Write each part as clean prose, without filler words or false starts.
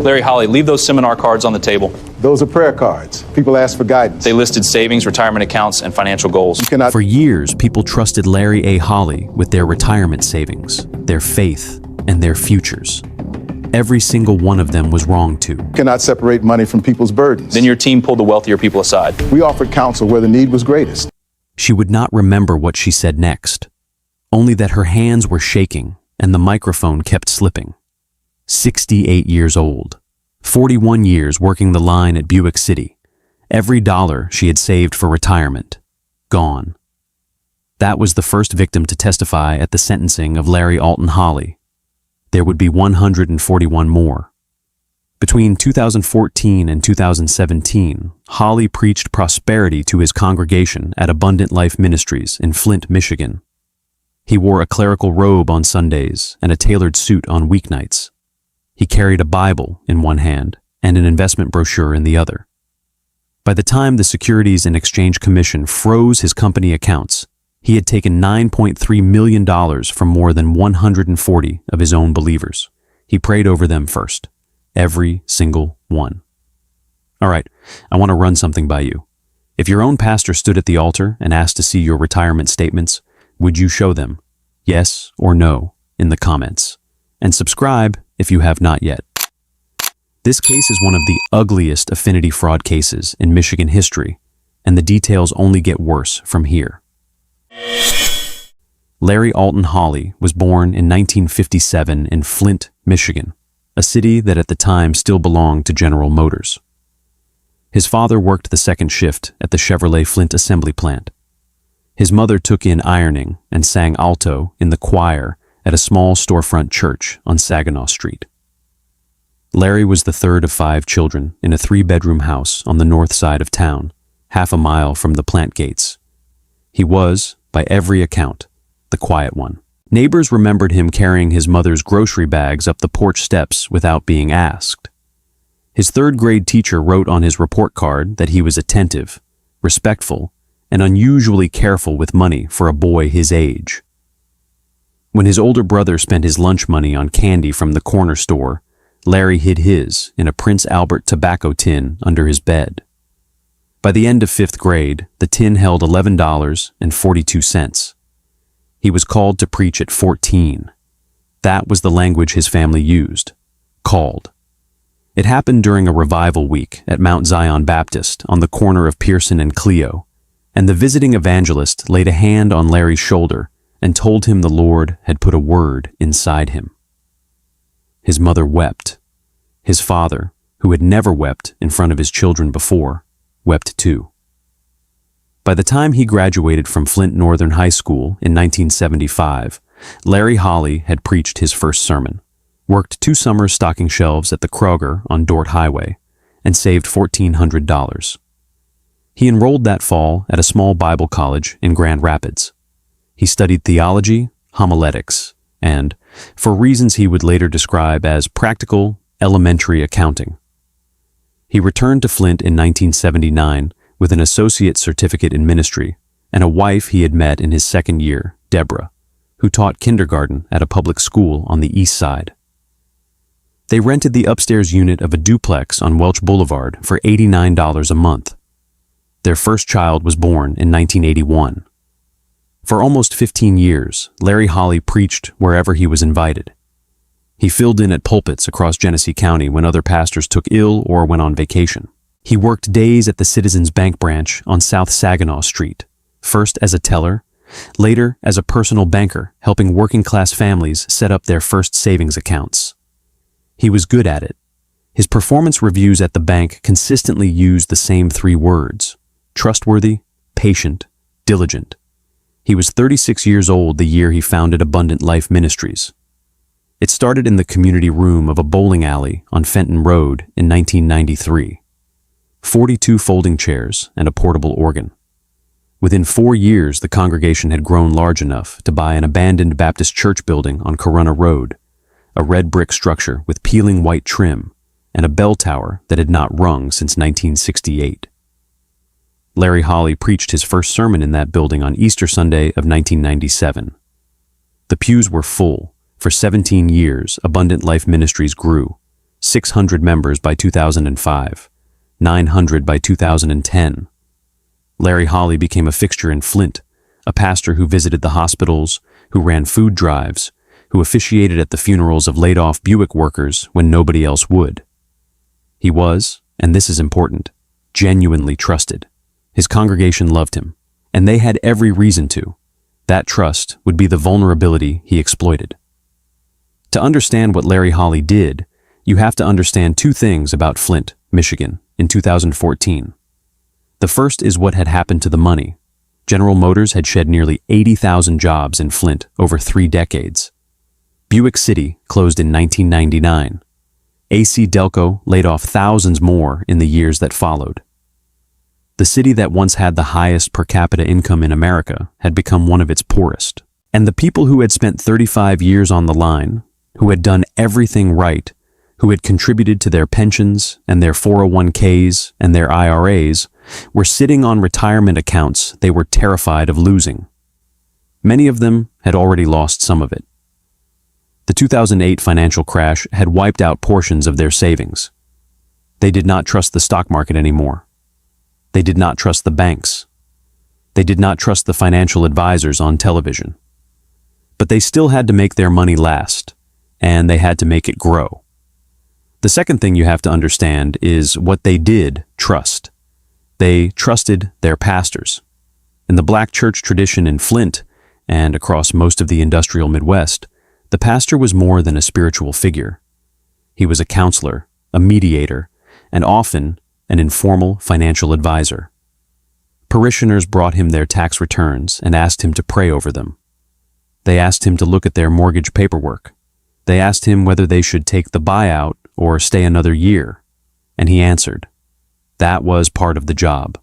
Larry Holly, leave those seminar cards on the table. Those are prayer cards. People ask for guidance. They listed savings, retirement accounts, and financial goals. For years, people trusted Larry A. Holly with their retirement savings, their faith, and their futures. Every single one of them was wrong too. You cannot separate money from people's burdens. Then your team pulled the wealthier people aside. We offered counsel where the need was greatest. She would not remember what she said next, only that her hands were shaking and the microphone kept slipping. 68 years old, 41 years working the line at Buick City. Every dollar she had saved for retirement, gone. That was the first victim to testify at the sentencing of Larry Alton Holly. There would be 141 more. Between 2014 and 2017, Holly preached prosperity to his congregation at Abundant Life Ministries in Flint, Michigan. He wore a clerical robe on Sundays and a tailored suit on weeknights. He carried a Bible in one hand and an investment brochure in the other. By the time the Securities and Exchange Commission froze his company accounts, he had taken $9.3 million from more than 140 of his own believers. He prayed over them first, every single one. All right, I want to run something by you. If your own pastor stood at the altar and asked to see your retirement statements, would you show them? Yes or no in the comments. And subscribe if you have not yet. This case is one of the ugliest affinity fraud cases in Michigan history, and the details only get worse from here. Larry Alton Holly was born in 1957 in Flint, Michigan, a city that at the time still belonged to General Motors. His father worked the second shift at the Chevrolet Flint assembly plant. His mother took in ironing and sang alto in the choir at a small storefront church on Saginaw Street. Larry was the third of 5 children in a 3-bedroom house on the north side of town, half a mile from the plant gates. He was, by every account, the quiet one. Neighbors remembered him carrying his mother's grocery bags up the porch steps without being asked. His 3rd-grade teacher wrote on his report card that he was attentive, respectful, and unusually careful with money for a boy his age. When his older brother spent his lunch money on candy from the corner store, Larry hid his in a Prince Albert tobacco tin under his bed. By the end of 5th grade, the tin held $11.42. He was called to preach at 14. That was the language his family used. Called. It happened during a revival week at Mount Zion Baptist on the corner of Pearson and Clio, and the visiting evangelist laid a hand on Larry's shoulder and told him the Lord had put a word inside him. His mother wept. His father, who had never wept in front of his children before, wept too. By the time he graduated from Flint Northern High School in 1975, Larry Holly had preached his first sermon, worked 2 summers stocking shelves at the Kroger on Dort Highway, and saved $1,400. He enrolled that fall at a small Bible college in Grand Rapids. He studied theology, homiletics, and, for reasons he would later describe as practical, elementary accounting. He returned to Flint in 1979 with an associate's certificate in ministry and a wife he had met in his 2nd year, Deborah, who taught kindergarten at a public school on the east side. They rented the upstairs unit of a duplex on Welch Boulevard for $89 a month. Their first child was born in 1981. For almost 15 years, Larry Holly preached wherever he was invited. He filled in at pulpits across Genesee County when other pastors took ill or went on vacation. He worked days at the Citizens Bank branch on South Saginaw Street, first as a teller, later as a personal banker, helping working-class families set up their first savings accounts. He was good at it. His performance reviews at the bank consistently used the same 3 words: trustworthy, patient, diligent. He was 36 years old the year he founded Abundant Life Ministries. It started in the community room of a bowling alley on Fenton Road in 1993. 42 folding chairs and a portable organ. Within 4 years, the congregation had grown large enough to buy an abandoned Baptist church building on Corunna Road, a red brick structure with peeling white trim, and a bell tower that had not rung since 1968. Larry Holly preached his first sermon in that building on Easter Sunday of 1997. The pews were full. For 17 years, Abundant Life Ministries grew. 600 members by 2005, 900 by 2010. Larry Holly became a fixture in Flint, a pastor who visited the hospitals, who ran food drives, who officiated at the funerals of laid-off Buick workers when nobody else would. He was, and this is important, genuinely trusted. His congregation loved him, and they had every reason to. That trust would be the vulnerability he exploited. To understand what Larry Holly did, you have to understand two things about Flint, Michigan, in 2014. The first is what had happened to the money. General Motors had shed nearly 80,000 jobs in Flint over 3 decades. Buick City closed in 1999. AC Delco laid off thousands more in the years that followed. The city that once had the highest per capita income in America had become one of its poorest. And the people who had spent 35 years on the line, who had done everything right, who had contributed to their pensions and their 401ks and their IRAs, were sitting on retirement accounts they were terrified of losing. Many of them had already lost some of it. The 2008 financial crash had wiped out portions of their savings. They did not trust the stock market anymore. They did not trust the banks. They did not trust the financial advisors on television. But they still had to make their money last, and they had to make it grow. The second thing you have to understand is what they did trust. They trusted their pastors. In the black church tradition in Flint, and across most of the industrial Midwest, the pastor was more than a spiritual figure. He was a counselor, a mediator, and often an informal financial advisor. Parishioners brought him their tax returns and asked him to pray over them. They asked him to look at their mortgage paperwork. They asked him whether they should take the buyout or stay another year, and he answered. That was part of the job.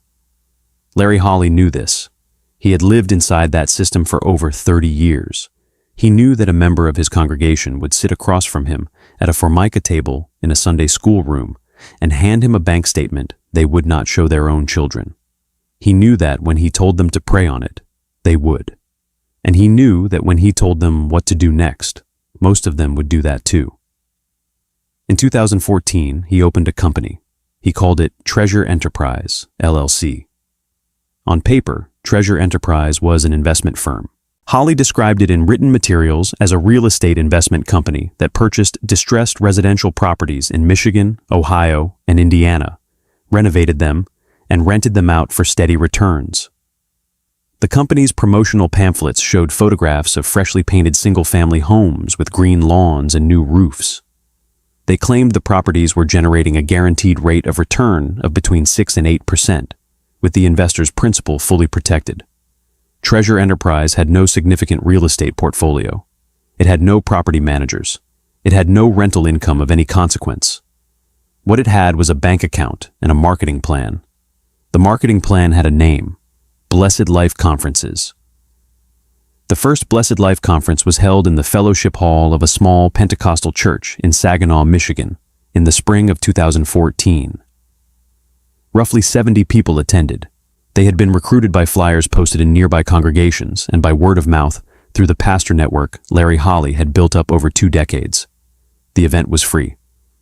Larry Holly knew this. He had lived inside that system for over 30 years. He knew that a member of his congregation would sit across from him at a formica table in a Sunday school room and hand him a bank statement they would not show their own children. He knew that when he told them to pray on it, they would. And he knew that when he told them what to do next, most of them would do that too. In 2014, he opened a company. He called it Treasure Enterprise, LLC. On paper, Treasure Enterprise was an investment firm. Holly described it in written materials as a real estate investment company that purchased distressed residential properties in Michigan, Ohio, and Indiana, renovated them, and rented them out for steady returns. The company's promotional pamphlets showed photographs of freshly painted single-family homes with green lawns and new roofs. They claimed the properties were generating a guaranteed rate of return of between 6 and 8%, with the investor's principal fully protected. Treasure Enterprise had no significant real estate portfolio. It had no property managers. It had no rental income of any consequence. What it had was a bank account and a marketing plan. The marketing plan had a name: Blessed Life Conferences. The first Blessed Life Conference was held in the fellowship hall of a small Pentecostal church in Saginaw, Michigan, in the spring of 2014. Roughly 70 people attended. They had been recruited by flyers posted in nearby congregations and by word of mouth through the pastor network Larry Holly had built up over 2 decades. The event was free.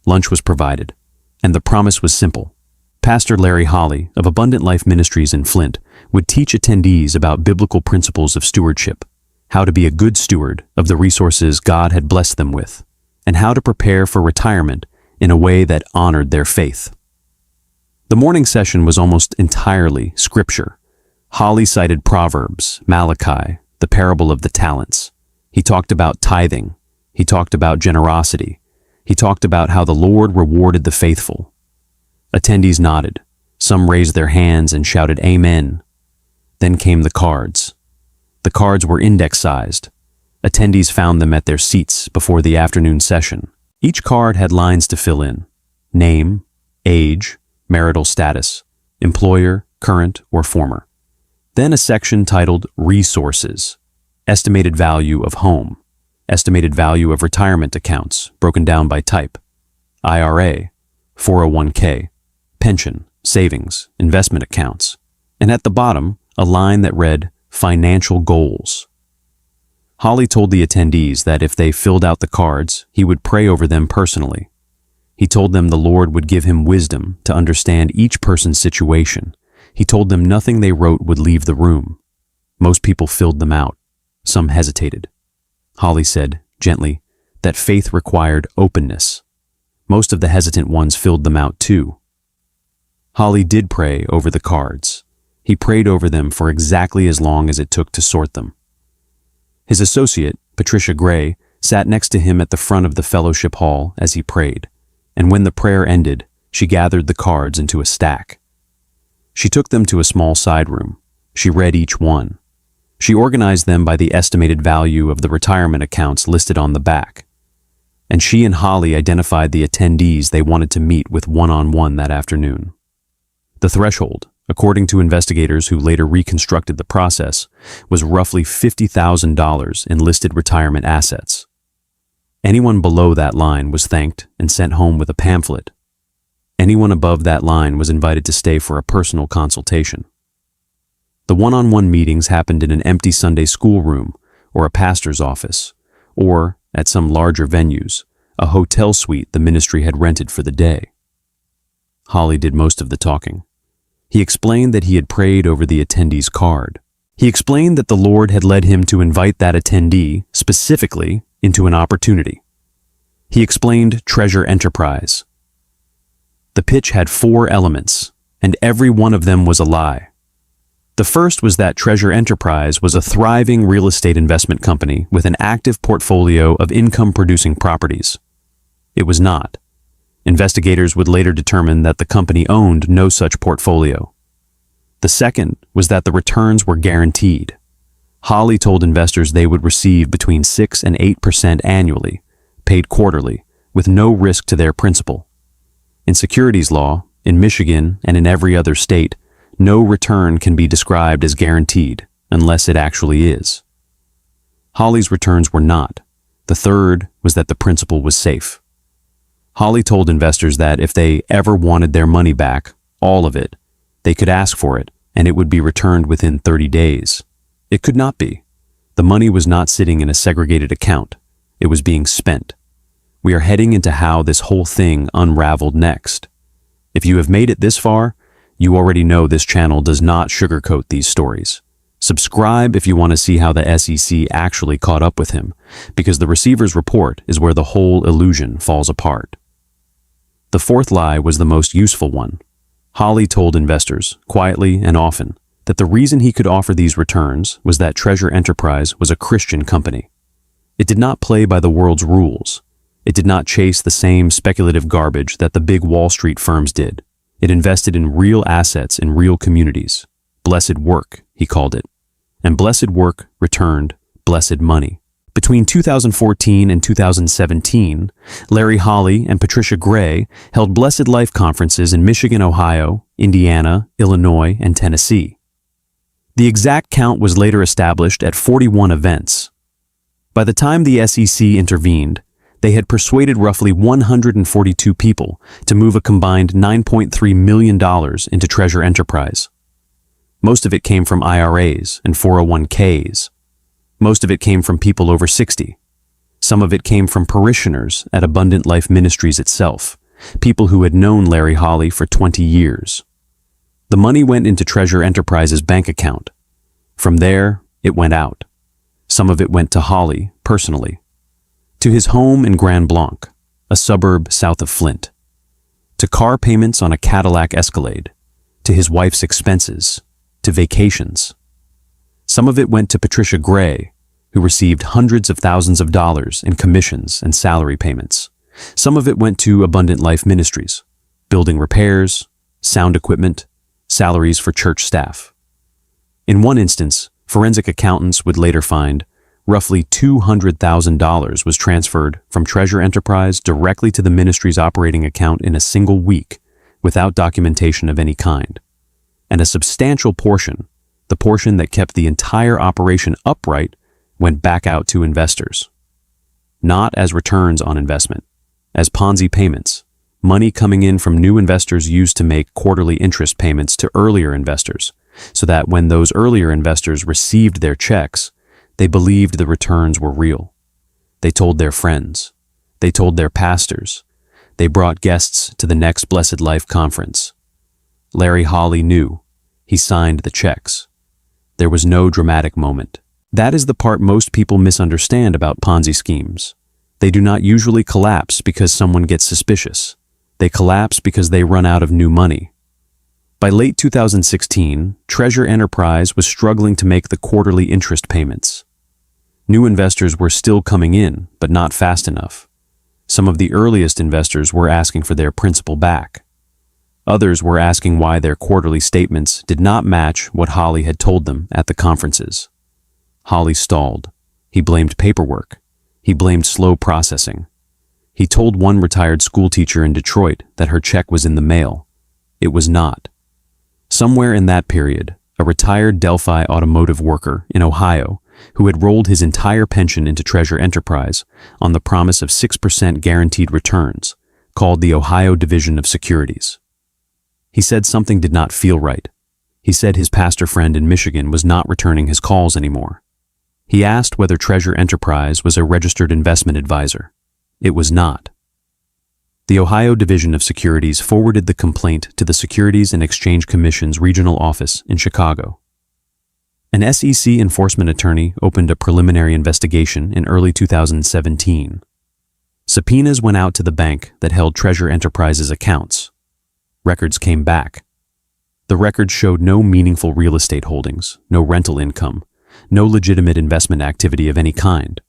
Lunch was provided. And the promise was simple. Pastor Larry Holly of Abundant Life Ministries in Flint would teach attendees about biblical principles of stewardship, how to be a good steward of the resources God had blessed them with, and how to prepare for retirement in a way that honored their faith. The morning session was almost entirely scripture. Holly cited Proverbs, Malachi, the parable of the talents. He talked about tithing. He talked about generosity. He talked about how the Lord rewarded the faithful. Attendees nodded. Some raised their hands and shouted amen. Then came the cards. The cards were index-sized. Attendees found them at their seats before the afternoon session. Each card had lines to fill in: name, age, marital status, employer, current or former. Then a section titled Resources, estimated value of home, estimated value of retirement accounts broken down by type, IRA, 401k, pension, savings, investment accounts, and at the bottom, a line that read Financial Goals. Holly told the attendees that if they filled out the cards, he would pray over them personally. He told them the Lord would give him wisdom to understand each person's situation. He told them nothing they wrote would leave the room. Most people filled them out. Some hesitated. Holly said, gently, that faith required openness. Most of the hesitant ones filled them out too. Holly did pray over the cards. He prayed over them for exactly as long as it took to sort them. His associate, Patricia Gray, sat next to him at the front of the fellowship hall as he prayed, and when the prayer ended, she gathered the cards into a stack. She took them to a small side room. She read each one. She organized them by the estimated value of the retirement accounts listed on the back. And she and Holly identified the attendees they wanted to meet with one-on-one that afternoon. The threshold, according to investigators who later reconstructed the process, was roughly $50,000 in listed retirement assets. Anyone below that line was thanked and sent home with a pamphlet. Anyone above that line was invited to stay for a personal consultation. The one-on-one meetings happened in an empty Sunday school room or a pastor's office, or, at some larger venues, a hotel suite the ministry had rented for the day. Holly did most of the talking. He explained that he had prayed over the attendee's card. He explained that the Lord had led him to invite that attendee, specifically, into an opportunity. He explained Treasure Enterprise. The pitch had 4 elements, and every one of them was a lie. The first was that Treasure Enterprise was a thriving real estate investment company with an active portfolio of income-producing properties. It was not. Investigators would later determine that the company owned no such portfolio. The second was that the returns were guaranteed. Holly told investors they would receive between 6 and 8% annually, paid quarterly, with no risk to their principal. In securities law, in Michigan and in every other state, no return can be described as guaranteed unless it actually is. Holly's returns were not. The third was that the principal was safe. Holly told investors that if they ever wanted their money back, all of it, they could ask for it and it would be returned within 30 days. It could not be. The money was not sitting in a segregated account. It was being spent. We are heading into how this whole thing unraveled next. If you have made it this far, you already know this channel does not sugarcoat these stories. Subscribe if you want to see how the SEC actually caught up with him, because the receiver's report is where the whole illusion falls apart. The fourth lie was the most useful one. Holly told investors, quietly and often, that the reason he could offer these returns was that Treasure Enterprise was a Christian company. It did not play by the world's rules. It did not chase the same speculative garbage that the big Wall Street firms did. It invested in real assets in real communities. Blessed work, he called it. And blessed work returned blessed money. Between 2014 and 2017, Larry Holly and Patricia Gray held Blessed Life conferences in Michigan, Ohio, Indiana, Illinois, and Tennessee. The exact count was later established at 41 events. By the time the SEC intervened, they had persuaded roughly 142 people to move a combined $9.3 million into Treasure Enterprise. Most of it came from IRAs and 401ks. Most of it came from people over 60. Some of it came from parishioners at Abundant Life Ministries itself, people who had known Larry Holly for 20 years. The money went into Treasure Enterprise's bank account. From there, it went out. Some of it went to Holly, personally. To his home in Grand Blanc, a suburb south of Flint. To car payments on a Cadillac Escalade. To his wife's expenses. To vacations. Some of it went to Patricia Gray, who received hundreds of thousands of dollars in commissions and salary payments. Some of it went to Abundant Life Ministries, building repairs, sound equipment, salaries for church staff. In one instance, forensic accountants would later find roughly $200,000 was transferred from Treasure Enterprise directly to the ministry's operating account in a single week, without documentation of any kind. And a substantial portion, the portion that kept the entire operation upright, went back out to investors. Not as returns on investment, as Ponzi payments, money coming in from new investors used to make quarterly interest payments to earlier investors, so that when those earlier investors received their checks, they believed the returns were real. They told their friends. They told their pastors. They brought guests to the next Blessed Life conference. Larry Holly knew. He signed the checks. There was no dramatic moment. That is the part most people misunderstand about Ponzi schemes. They do not usually collapse because someone gets suspicious. They collapse because they run out of new money. By late 2016, Treasure Enterprise was struggling to make the quarterly interest payments. New investors were still coming in, but not fast enough. Some of the earliest investors were asking for their principal back. Others were asking why their quarterly statements did not match what Holly had told them at the conferences. Holly stalled. He blamed paperwork. He blamed slow processing. He told one retired schoolteacher in Detroit that her check was in the mail. It was not. Somewhere in that period, a retired Delphi automotive worker in Ohio who had rolled his entire pension into Treasure Enterprise on the promise of 6% guaranteed returns, called the Ohio Division of Securities. He said something did not feel right. He said his pastor friend in Michigan was not returning his calls anymore. He asked whether Treasure Enterprise was a registered investment advisor. It was not. The Ohio Division of Securities forwarded the complaint to the Securities and Exchange Commission's regional office in Chicago. An SEC enforcement attorney opened a preliminary investigation in early 2017. Subpoenas went out to the bank that held Treasure Enterprise's accounts. Records came back. The records showed no meaningful real estate holdings, no rental income, no legitimate investment activity of any kind.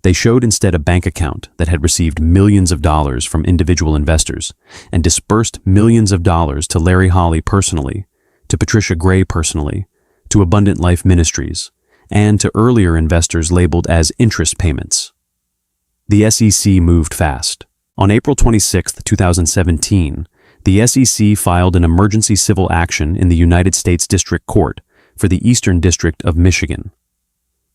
They showed instead a bank account that had received millions of dollars from individual investors and disbursed millions of dollars to Larry Holly personally, to Patricia Gray personally, to Abundant Life Ministries, and to earlier investors labeled as interest payments. The SEC moved fast. On April 26, 2017, the SEC filed an emergency civil action in the United States District Court for the Eastern District of Michigan.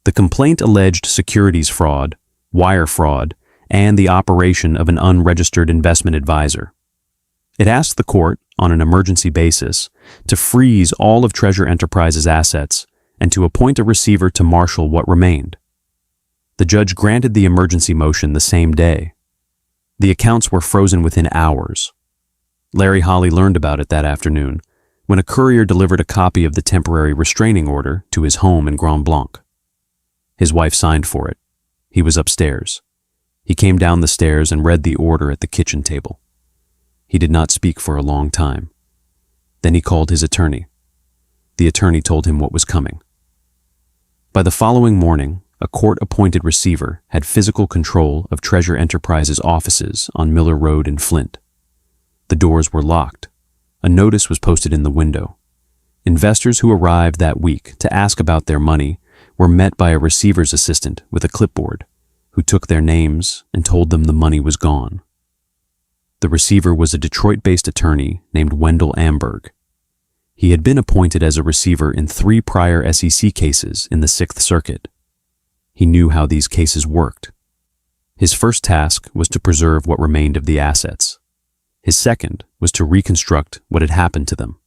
The complaint alleged securities fraud, wire fraud, and the operation of an unregistered investment advisor. It asked the court, on an emergency basis, to freeze all of Treasure Enterprise's assets and to appoint a receiver to marshal what remained. The judge granted the emergency motion the same day. The accounts were frozen within hours. Larry Holly learned about it that afternoon when a courier delivered a copy of the temporary restraining order to his home in Grand Blanc. His wife signed for it. He was upstairs. He came down the stairs and read the order at the kitchen table. He did not speak for a long time. Then he called his attorney. The attorney told him what was coming. By the following morning, a court-appointed receiver had physical control of Treasure Enterprise's offices on Miller Road in Flint. The doors were locked. A notice was posted in the window. Investors who arrived that week to ask about their money were met by a receiver's assistant with a clipboard, who took their names and told them the money was gone. The receiver was a Detroit-based attorney named Wendell Amberg. He had been appointed as a receiver in 3 prior SEC cases in the Sixth Circuit. He knew how these cases worked. His first task was to preserve what remained of the assets. His second was to reconstruct what had happened to them.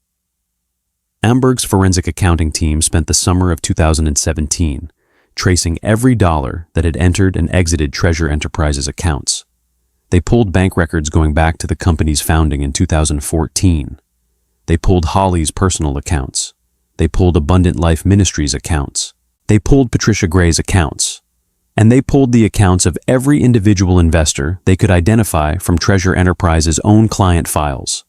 Amberg's forensic accounting team spent the summer of 2017 tracing every dollar that had entered and exited Treasure Enterprise's accounts. They pulled bank records going back to the company's founding in 2014. They pulled Holly's personal accounts. They pulled Abundant Life Ministries accounts. They pulled Patricia Gray's accounts. And they pulled the accounts of every individual investor they could identify from Treasure Enterprise's own client files.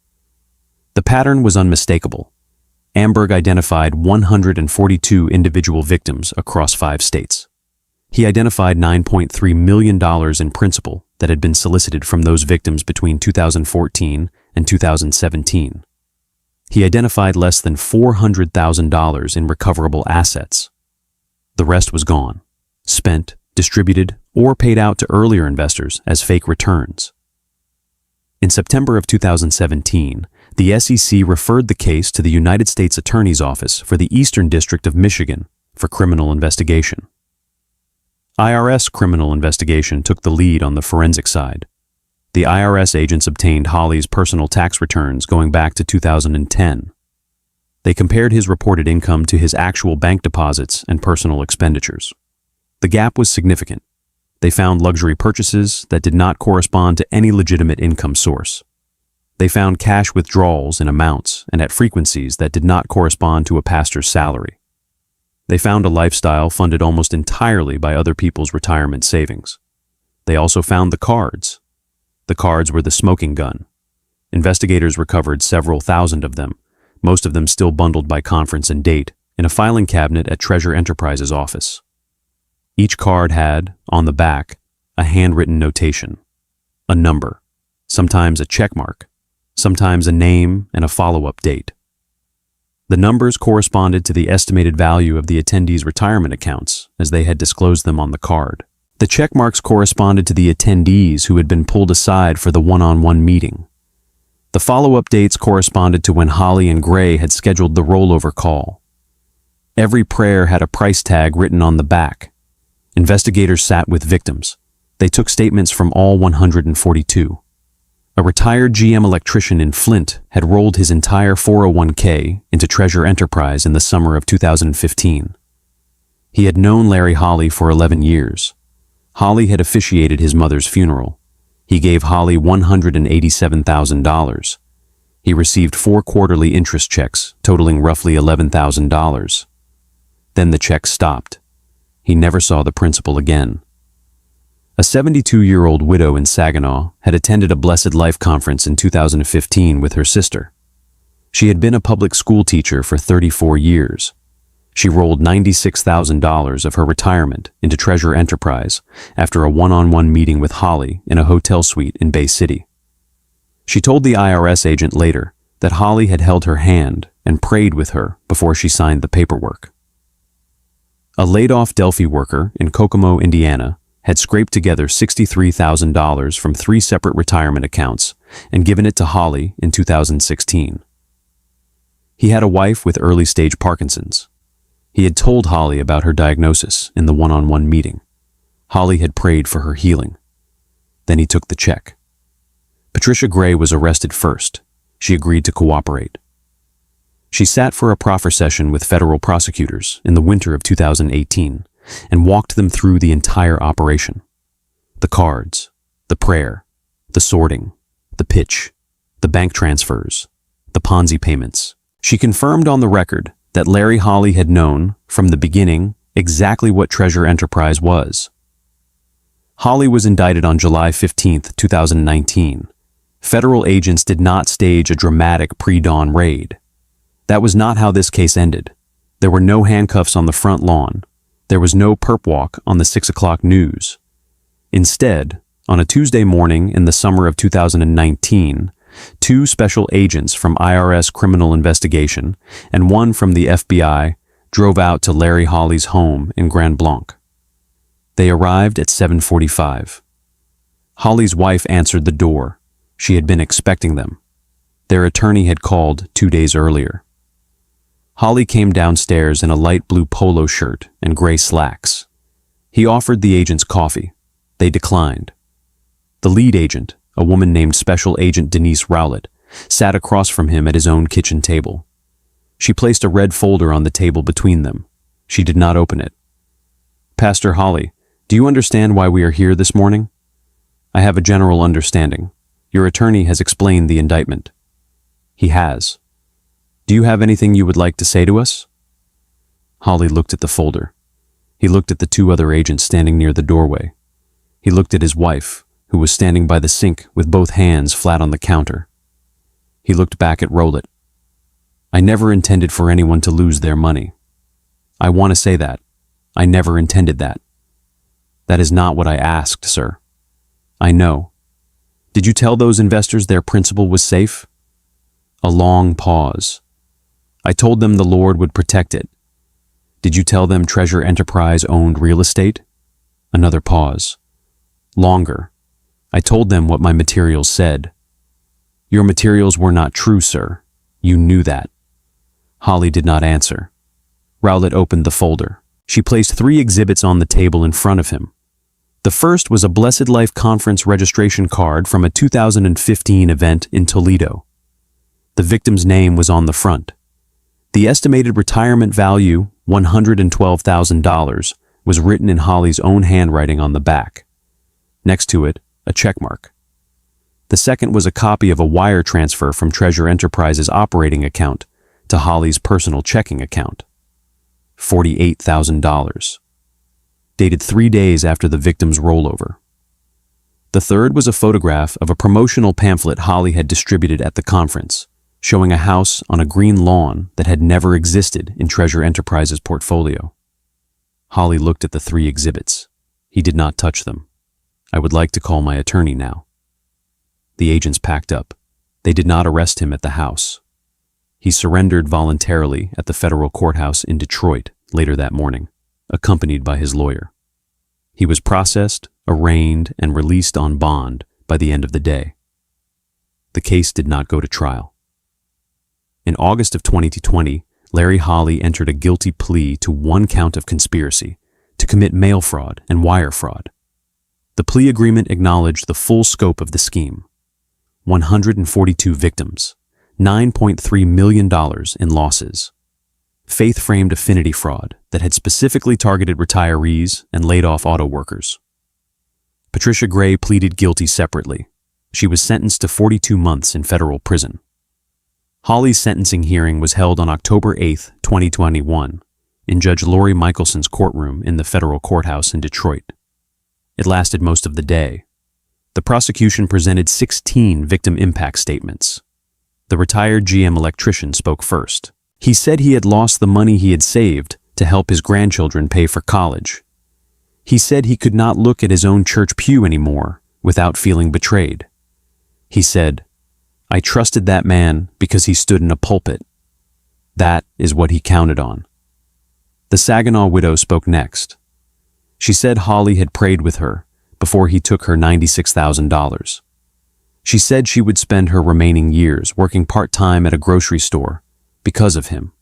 The pattern was unmistakable. Amberg identified 142 individual victims across 5 states. He identified $9.3 million in principal that had been solicited from those victims between 2014 and 2017. He identified less than $400,000 in recoverable assets. The rest was gone, spent, distributed, or paid out to earlier investors as fake returns. In September of 2017, the SEC referred the case to the United States Attorney's Office for the Eastern District of Michigan for criminal investigation. IRS criminal investigation took the lead on the forensic side. The IRS agents obtained Holly's personal tax returns going back to 2010. They compared his reported income to his actual bank deposits and personal expenditures. The gap was significant. They They found luxury purchases that did not correspond to any legitimate income source. They found cash withdrawals in amounts and at frequencies that did not correspond to a pastor's salary. They found a lifestyle funded almost entirely by other people's retirement savings. They also found the cards. The cards were the smoking gun. Investigators recovered several thousand of them, most of them still bundled by conference and date, in a filing cabinet at Treasure Enterprises' office. Each card had, on the back, a handwritten notation, a number, sometimes a check mark, sometimes a name and a follow-up date. The numbers corresponded to the estimated value of the attendees' retirement accounts as they had disclosed them on the card. The check marks corresponded to the attendees who had been pulled aside for the one-on-one meeting. The follow-up dates corresponded to when Holly and Gray had scheduled the rollover call. Every prayer had a price tag written on the back. Investigators sat with victims. They took statements from all 142. A retired GM electrician in Flint had rolled his entire 401k into Treasure Enterprise in the summer of 2015. He had known Larry Holly for 11 years. Holly had officiated his mother's funeral. He gave Holly $187,000. He received 4 quarterly interest checks totaling roughly $11,000. Then the check stopped. He never saw the principal again. A 72-year-old widow in Saginaw had attended a Blessed Life conference in 2015 with her sister. She had been a public school teacher for 34 years. She rolled $96,000 of her retirement into Treasure Enterprise after a one-on-one meeting with Holly in a hotel suite in Bay City. She told the IRS agent later that Holly had held her hand and prayed with her before she signed the paperwork. A laid-off Delphi worker in Kokomo, Indiana, had scraped together $63,000 from 3 separate retirement accounts and given it to Holly in 2016. He had a wife with early-stage Parkinson's. He had told Holly about her diagnosis in the one-on-one meeting. Holly had prayed for her healing. Then he took the check. Patricia Gray was arrested first. She agreed to cooperate. She sat for a proffer session with federal prosecutors in the winter of 2018 and walked them through the entire operation. The cards, the prayer, the sorting, the pitch, the bank transfers, the Ponzi payments. She confirmed on the record that Larry Holly had known, from the beginning, exactly what Treasure Enterprise was. Holly was indicted on July 15, 2019. Federal agents did not stage a dramatic pre-dawn raid. That was not how this case ended. There were no handcuffs on the front lawn. There was no perp walk on the 6 o'clock news. Instead, on a Tuesday morning in the summer of 2019, 2 special agents from IRS Criminal Investigation and 1 from the FBI drove out to Larry Holly's home in Grand Blanc. They arrived at 7:45. Holly's wife answered the door. She had been expecting them. Their attorney had called 2 days earlier. Holly came downstairs in a light blue polo shirt and gray slacks. He offered the agents coffee. They declined. The lead agent, a woman named Special Agent Denise Rowlett, sat across from him at his own kitchen table. She placed a red folder on the table between them. She did not open it. "Pastor Holly, do you understand why we are here this morning?" "I have a general understanding. Your attorney has explained the indictment." "He has. Do you have anything you would like to say to us?" Holly looked at the folder. He looked at the 2 other agents standing near the doorway. He looked at his wife, who was standing by the sink with both hands flat on the counter. He looked back at Rowlett. "I never intended for anyone to lose their money. I want to say that. I never intended that. That is not what I asked, sir. I know. Did you tell those investors their principal was safe?" A long pause. "I told them the Lord would protect it." "Did you tell them Treasure Enterprise owned real estate?" Another pause. Longer. "I told them what my materials said." "Your materials were not true, sir. You knew that." Holly did not answer. Rowlett opened the folder. She placed 3 exhibits on the table in front of him. The first was a Blessed Life Conference registration card from a 2015 event in Toledo. The victim's name was on the front. The estimated retirement value, $112,000, was written in Holly's own handwriting on the back. Next to it, a checkmark. The second was a copy of a wire transfer from Treasure Enterprises' operating account to Holly's personal checking account. $48,000. Dated 3 days after the victim's rollover. The third was a photograph of a promotional pamphlet Holly had distributed at the conference, showing a house on a green lawn that had never existed in Treasure Enterprises' portfolio. Holly looked at the 3 exhibits. He did not touch them. I would like to call my attorney now. The agents packed up. They did not arrest him at the house. He surrendered voluntarily at the federal courthouse in Detroit later that morning, accompanied by his lawyer. He was processed, arraigned, and released on bond by the end of the day. The case did not go to trial. In August of 2020, Larry Holly entered a guilty plea to 1 count of conspiracy to commit mail fraud and wire fraud. The plea agreement acknowledged the full scope of the scheme. 142 victims, $9.3 million in losses. Faith-framed affinity fraud that had specifically targeted retirees and laid-off auto workers. Patricia Gray pleaded guilty separately. She was sentenced to 42 months in federal prison. Holly's sentencing hearing was held on October 8, 2021, in Judge Lori Michelson's courtroom in the federal courthouse in Detroit. It lasted most of the day. The prosecution presented 16 victim impact statements. The retired GM electrician spoke first. He said he had lost the money he had saved to help his grandchildren pay for college. He said he could not look at his own church pew anymore without feeling betrayed. He said, "I trusted that man because he stood in a pulpit. That is what he counted on." The Saginaw widow spoke next. She said Holly had prayed with her before he took her $96,000. She said she would spend her remaining years working part-time at a grocery store because of him.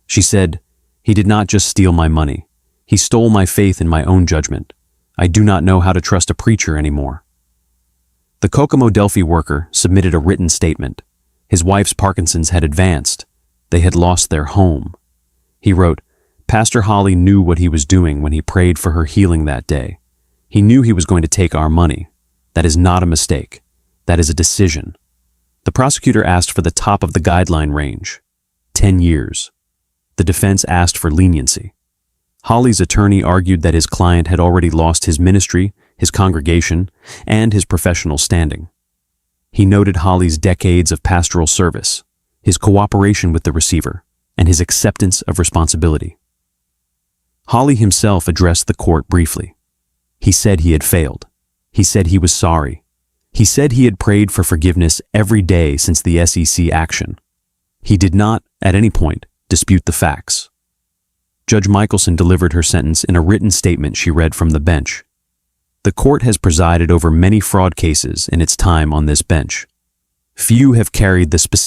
She said, "He did not just steal my money. He stole my faith in my own judgment. I do not know how to trust a preacher anymore." The Kokomo Delphi worker submitted a written statement. His wife's Parkinson's had advanced. They had lost their home. He wrote, "Pastor Holly knew what he was doing when he prayed for her healing that day. He knew he was going to take our money. That is not a mistake. That is a decision." The prosecutor asked for the top of the guideline range, 10 years. The defense asked for leniency. Holly's attorney argued that his client had already lost his ministry, his congregation, and his professional standing. He noted Holly's decades of pastoral service, his cooperation with the receiver, and his acceptance of responsibility. Holly himself addressed the court briefly. He said he had failed. He said he was sorry. He said he had prayed for forgiveness every day since the SEC action. He did not, at any point, dispute the facts. Judge Michelson delivered her sentence in a written statement she read from the bench. The court has presided over many fraud cases in its time on this bench. Few have carried the specific